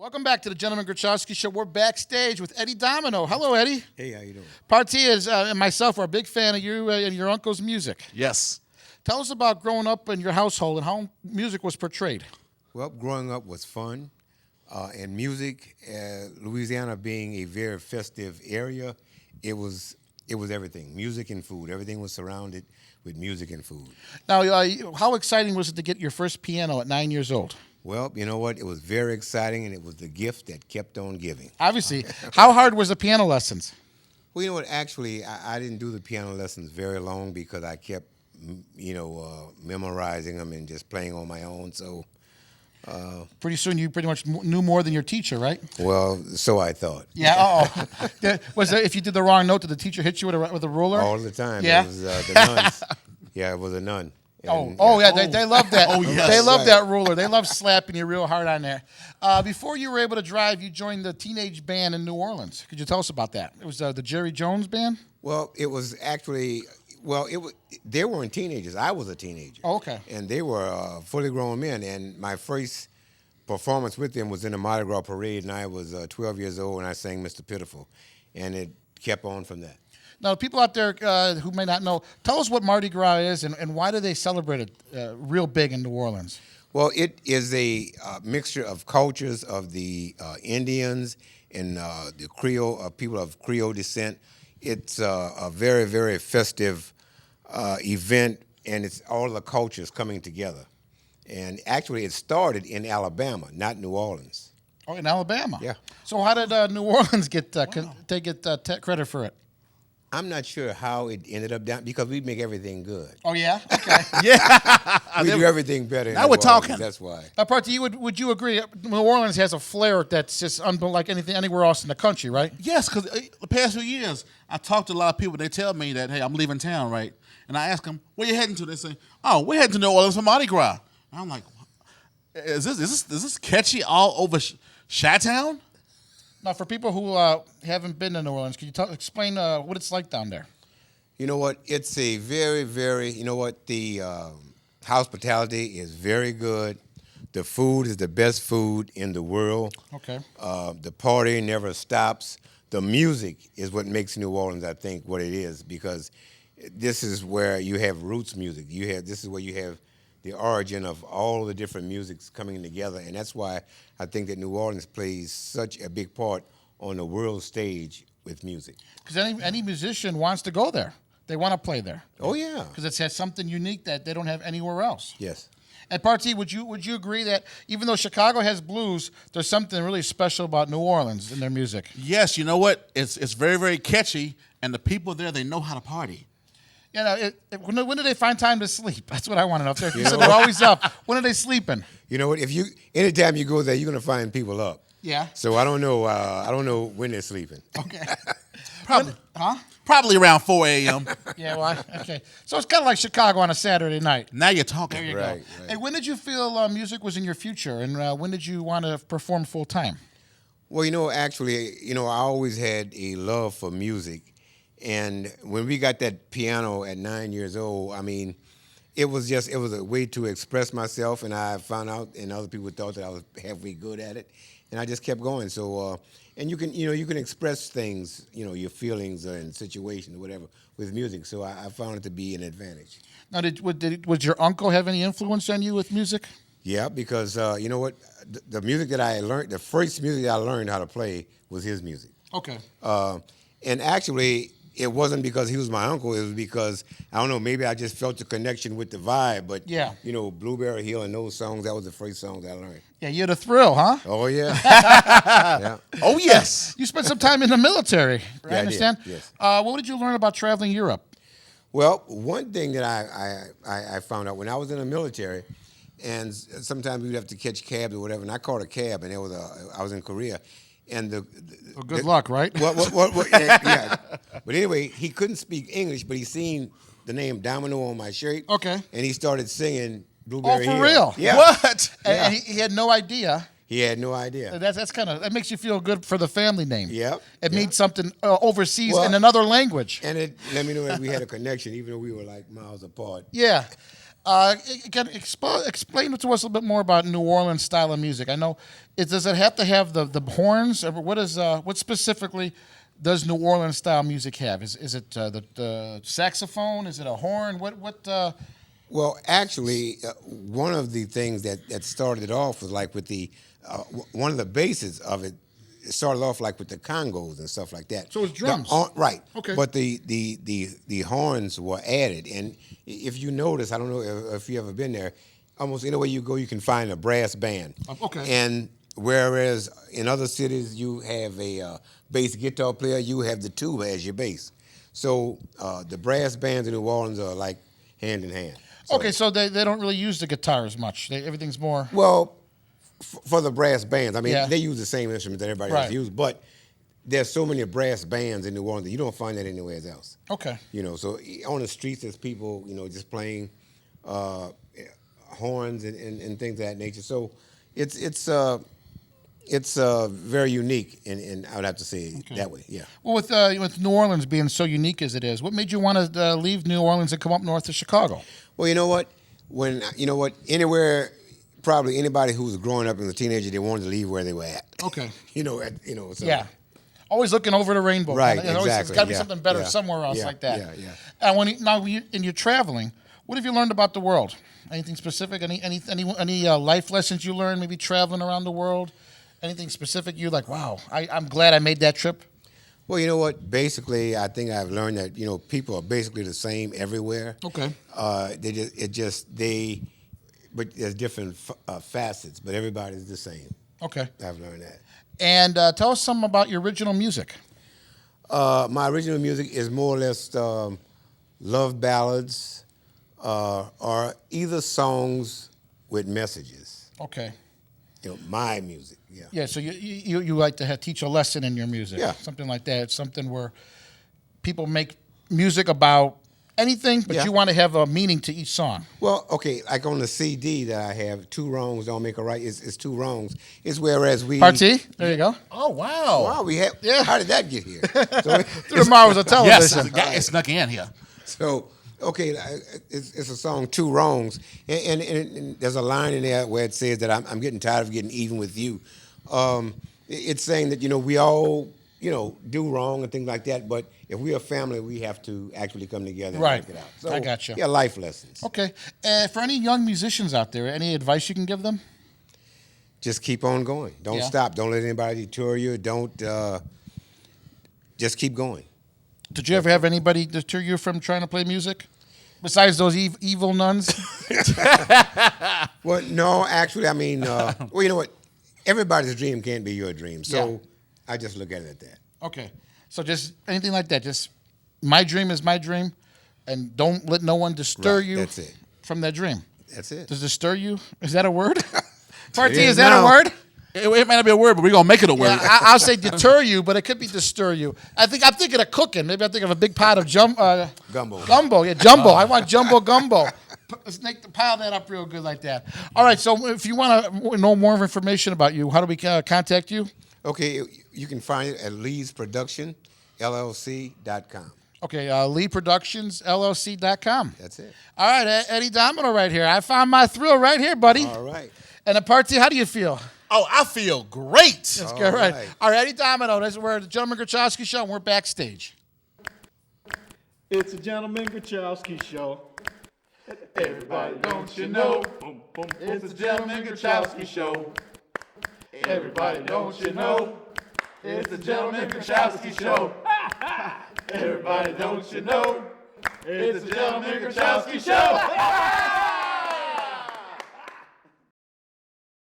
Welcome back to the Gentleman Grochowski Show. We're backstage with Eddie Domino. Hello, Eddie. Hey, how you doing? Partias and myself are a big fan of you and your uncle's music. Yes. Tell us about growing up in your household and how music was portrayed. Well, growing up was fun, and music. Louisiana being a very festive area, it was everything. Music and food. Everything was surrounded with music and food. Now, how exciting was it to get your first piano at 9 years old? Well, you know what? It was very exciting, and it was the gift that kept on giving. Obviously. How hard was the piano lessons? Well, you know what? Actually, I didn't do the piano lessons very long because I kept, memorizing them and just playing on my own. So, Pretty soon you pretty much knew more than your teacher, right? well, so I thought. Yeah. Was there, if you did the wrong note, did the teacher hit you with a ruler? All the time. Yeah. It was the nuns. Yeah, it was a nun. And, Yeah, they love that. Oh, yes. They love that ruler. They love slapping you real hard on there. Before you were able to drive, you joined the teenage band in New Orleans. Could you tell us about that? It was the Jerry Jones band? Well, it was actually, they weren't teenagers. I was a teenager. Oh, okay. And they were fully grown men. And my first performance with them was in the Mardi Gras parade, and I was 12 years old, and I sang Mr. Pitiful. And it kept on from that. Now, people out there who may not know, tell us what Mardi Gras is and why do they celebrate it real big in New Orleans? Well, it is a mixture of cultures of the Indians and the Creole, people of Creole descent. It's a very, very festive event, and it's all the cultures coming together. And actually, it started in Alabama, not New Orleans. Oh, in Alabama? Yeah. So how did New Orleans get credit for it? I'm not sure how it ended up down because we make everything good. Oh, yeah? Okay. We do everything better. Now we're talking. That's why. Party, would you agree? New Orleans has a flair that's just unlike anything anywhere else in the country, right? Yes, because the past few years, I talked to a lot of people. They tell me that, hey, I'm leaving town, right? And I ask them, where you heading to? They say, oh, we're heading to New Orleans for Mardi Gras. And I'm like, is this catchy all over Chi-Town? Now, for people who haven't been to New Orleans, can you explain what it's like down there? You know what? It's a very, very, the hospitality is very good. The food is the best food in the world. Okay. The party never stops. The music is what makes New Orleans, I think, what it is, because this is where you have roots music. This is where you have the origin of all the different musics coming together, and that's why I think that New Orleans plays such a big part on the world stage with music. Because any musician wants to go there. They want to play there. Oh, yeah. Because it has something unique that they don't have anywhere else. Yes. And Party, would you agree that even though Chicago has blues, there's something really special about New Orleans in their music? Yes, you know what? It's very, very catchy, and the people there, they know how to party. You know, when do they find time to sleep? That's what I want to know. If they're always up, when are they sleeping? You know what? Anytime you go there, you're gonna find people up. Yeah. So I don't know. I don't know when they're sleeping. Okay. Probably around 4 a.m. Yeah, well, okay. So it's kind of like Chicago on a Saturday night. Now you're talking. There you Right. go. Hey, when did you feel music was in your future, and when did you want to perform full time? Well, actually, I always had a love for music. And when we got that piano at 9 years old, I mean, it was a way to express myself, and I found out, and other people thought that I was halfway good at it, and I just kept going. So, and you can express things, your feelings and situations, or whatever, with music. So I found it to be an advantage. Now, would your uncle have any influence on you with music? Yeah, because you know what, the music that I learned, the first music that I learned how to play was his music. Okay. And actually, it wasn't because he was my uncle. It was because, I don't know, maybe I just felt the connection with the vibe. But, yeah, Blueberry Hill and those songs, that was the first songs I learned. Yeah, you had a thrill, huh? Oh, yeah. Yeah. Oh, yes. You spent some time in the military, right? Yeah, I understand? did, yes. What did you learn about traveling Europe? Well, one thing that I found out when I was in the military, and sometimes we'd have to catch cabs or whatever, and I caught a cab, and I was in Korea. And good luck, right? Yeah. But anyway, he couldn't speak English, but he seen the name Domino on my shirt. Okay. And he started singing Blueberry Oh, for Hill. real? Yeah. What? Yeah. And he had no idea. He had no idea. That makes you feel good for the family name. Yep. It means something overseas Well, in another language. And it let me know that we had a connection, even though we were like miles apart. Yeah. Again, explain to us a little bit more about New Orleans style of music. I know, does it have to have the horns? Or what specifically does New Orleans style music have? Is it the saxophone? Is it a horn? What? Well, actually, one of the things that started it off was like with one of the bases of it. It started off like with the congos and stuff like that. So it's drums, right? Okay. But the horns were added, and if you notice, I don't know if you ever been there. Almost anywhere you go, you can find a brass band. Okay. And whereas in other cities you have a bass guitar player, you have the tuba as your bass. So the brass bands in New Orleans are like hand in hand. Okay, so they don't really use the guitar as much. Everything's more. Well, for the brass bands, I mean, Yeah. they use the same instrument that everybody else Right. uses, but there's so many brass bands in New Orleans that you don't find that anywhere else. Okay. So on the streets, there's people, just playing horns and things of that nature. So it's very unique, and I would have to say it that way. Yeah. Well, with New Orleans being so unique as it is, what made you want to leave New Orleans and come up north to Chicago? Well, you know what? Anywhere, probably anybody who was growing up as a teenager, they wanted to leave where they were at. Okay. So. Yeah. Always looking over the rainbow. Right, There's always exactly, got to be yeah, something better yeah, somewhere else yeah, like that. yeah. And when you're traveling, what have you learned about the world? Anything specific? Any life lessons you learned? Maybe traveling around the world. Anything specific? You're like, wow, I'm glad I made that trip. Well, you know what? Basically, I think I've learned that people are basically the same everywhere. Okay. But there's different facets, but everybody's the same. Okay. I've learned that. And tell us something about your original music. My original music is more or less love ballads, or either songs with messages. Okay. My music. Yeah. Yeah. So you like to teach a lesson in your music. Yeah. Something like that. It's something where people make music about anything, but Yeah. you want to have a meaning to each song. Well, okay, like on the CD that I have, Two Wrongs Don't Make a Right. It's two wrongs. It's whereas we. Party. There you go. Oh wow. Wow, we have. Yeah. How did that get here? So, Through the Mars of television. Yes, it snuck in here. so okay, it's a song, Two Wrongs, and there's a line in there where it says that I'm getting tired of getting even with you. It's saying that we all do wrong and things like that, but if we're a family, we have to actually come together and Right. work it out. So, I gotcha. Yeah, life lessons. Okay. For any young musicians out there, any advice you can give them? Just keep on going. Don't Yeah. stop. Don't let anybody deter you. Don't. Just keep going. Did you ever have anybody deter you from trying to play music? Besides those evil nuns? Well, no, actually, I mean, well, you know what? Everybody's dream can't be your dream. So I just look at it at that. Okay. So just anything like that. Just my dream is my dream, and don't let no one disturb Right, you that's it. from that dream. That's it. Does disturb you? Is that a word? Party, is is that now. a word? It may not be a word, but we're gonna make it a word. Yeah, I'll say deter you, but it could be disturb you. I'm thinking of cooking. Maybe I'm thinking of a big pot of Gumbo. Gumbo, yeah, jumbo. I want jumbo gumbo. Pile that up real good like that. All right, so if you want to know more information about you, how do we contact you? Okay, you can find it at Lee'sProductionLLC.com. Okay, LeeProductionsLLC.com. That's it. All right, Eddie Domino right here. I found my thrill right here, buddy. All right. And the party, how do you feel? Oh, I feel great. That's good, right. right. All right, Eddie Domino. We're at the Gentleman Grochowski Show, and we're backstage. It's a Gentleman Grochowski Show. Everybody, don't you know? Boom, boom. It's a Gentleman Grochowski Show. Everybody, don't you know? It's a Gentleman Grochowski Show. Everybody, don't you know? It's a Gentleman Grochowski Show.